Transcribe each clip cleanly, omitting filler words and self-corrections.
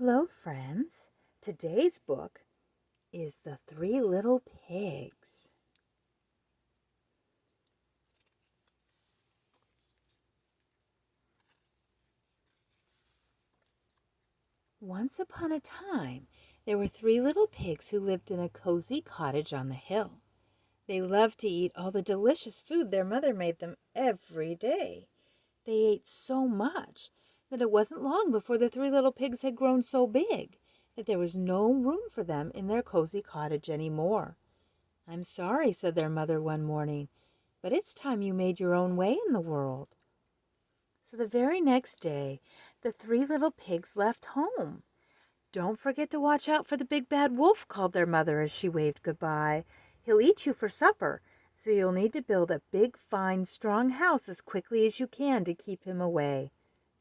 Hello, friends. Today's book is The Three Little Pigs. Once upon a time, there were three little pigs who lived in a cozy cottage on the hill. They loved to eat all the delicious food their mother made them every day. They ate so much that it wasn't long before the three little pigs had grown so big that there was no room for them in their cozy cottage any more. "I'm sorry," said their mother one morning, "but it's time you made your own way in the world." So the very next day, the three little pigs left home. "Don't forget to watch out for the big bad wolf," called their mother as she waved goodbye. "He'll eat you for supper, so you'll need to build a big, fine, strong house as quickly as you can to keep him away."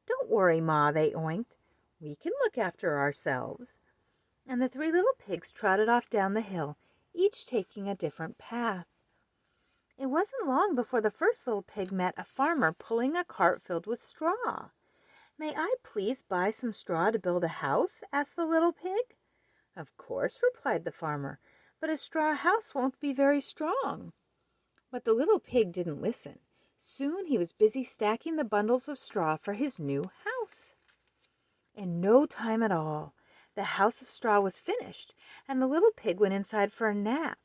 "Don't worry, Ma," they oinked. "We can look after ourselves." And the three little pigs trotted off down the hill, each taking a different path. It wasn't long before the first little pig met a farmer pulling a cart filled with straw. "May I please buy some straw to build a house?" asked the little pig. "Of course," replied the farmer, "but a straw house won't be very strong." But the little pig didn't listen. Soon he was busy stacking the bundles of straw for his new house. In no time at all, the house of straw was finished, and the little pig went inside for a nap.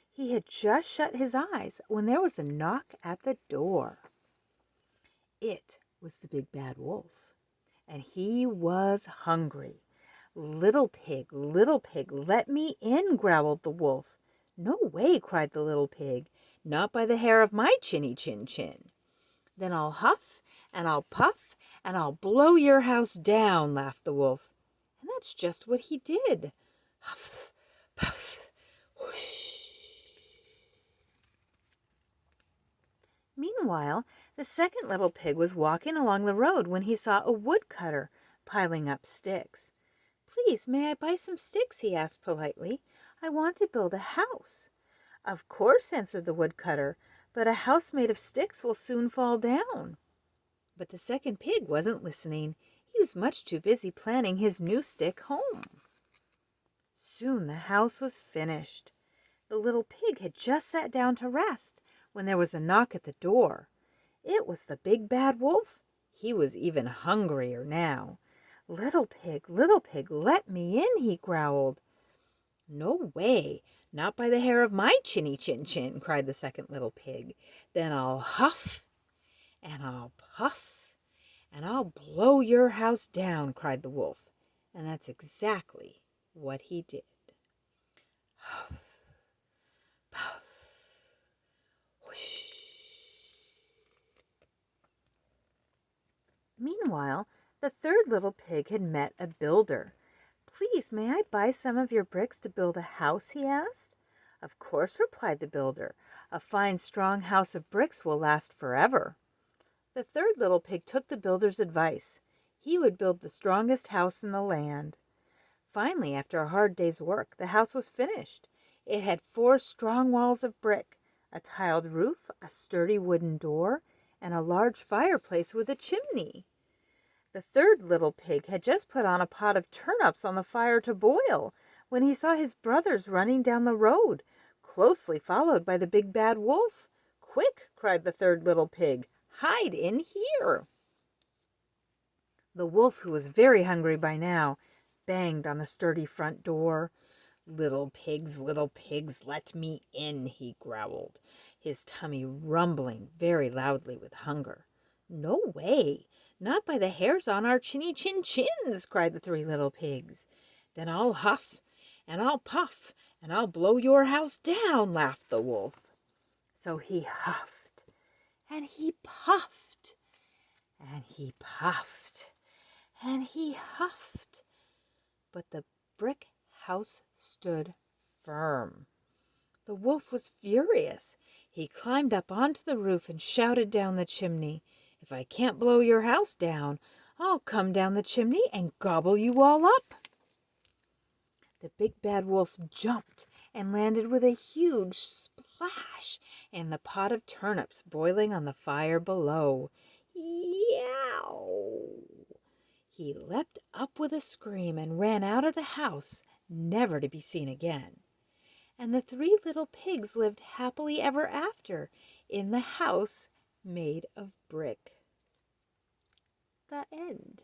He had just shut his eyes when there was a knock at the door. It was the big bad wolf, and he was hungry. Little pig, let me in," growled the wolf. "No way," cried the little pig, "not by the hair of my chinny chin chin." "Then I'll huff, and I'll puff, and I'll blow your house down," laughed the wolf. And that's just what he did. Huff, puff, whoosh. Meanwhile, the second little pig was walking along the road when he saw a woodcutter piling up sticks. "Please, may I buy some sticks?" he asked politely. "I want to build a house." "Of course," answered the woodcutter, "but a house made of sticks will soon fall down." But the second pig wasn't listening. He was much too busy planning his new stick home. Soon the house was finished. The little pig had just sat down to rest when there was a knock at the door. It was the big bad wolf. He was even hungrier now. Little pig, let me in," he growled. "No way, not by the hair of my chinny chin chin," cried the second little pig. "Then I'll huff, and I'll puff, and I'll blow your house down," cried the wolf. And that's exactly what he did. Huff, puff, whoosh. Meanwhile, the third little pig had met a builder. "Please, may I buy some of your bricks to build a house?" he asked. "Of course," replied the builder. "A fine, strong house of bricks will last forever." The third little pig took the builder's advice. He would build the strongest house in the land. Finally, after a hard day's work, the house was finished. It had 4 strong walls of brick, a tiled roof, a sturdy wooden door, and a large fireplace with a chimney. The third little pig had just put on a pot of turnips on the fire to boil when he saw his brothers running down the road, closely followed by the big bad wolf. "Quick," cried the third little pig, "hide in here." The wolf, who was very hungry by now, banged on the sturdy front door. Little pigs, let me in," he growled, his tummy rumbling very loudly with hunger. "No way, not by the hairs on our chinny chin chins," cried the three little pigs. "Then I'll huff, and I'll puff, and I'll blow your house down," laughed the wolf. So he huffed, and he puffed, and he puffed, and he huffed, but the brick house stood firm. The wolf was furious. He climbed up onto the roof and shouted down the chimney, "If I can't blow your house down, I'll come down the chimney and gobble you all up." The big bad wolf jumped and landed with a huge splash in the pot of turnips boiling on the fire below. Yow! He leapt up with a scream and ran out of the house, never to be seen again. And the three little pigs lived happily ever after in the house made of brick. The end.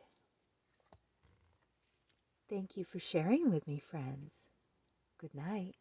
Thank you for sharing with me, friends. Good night.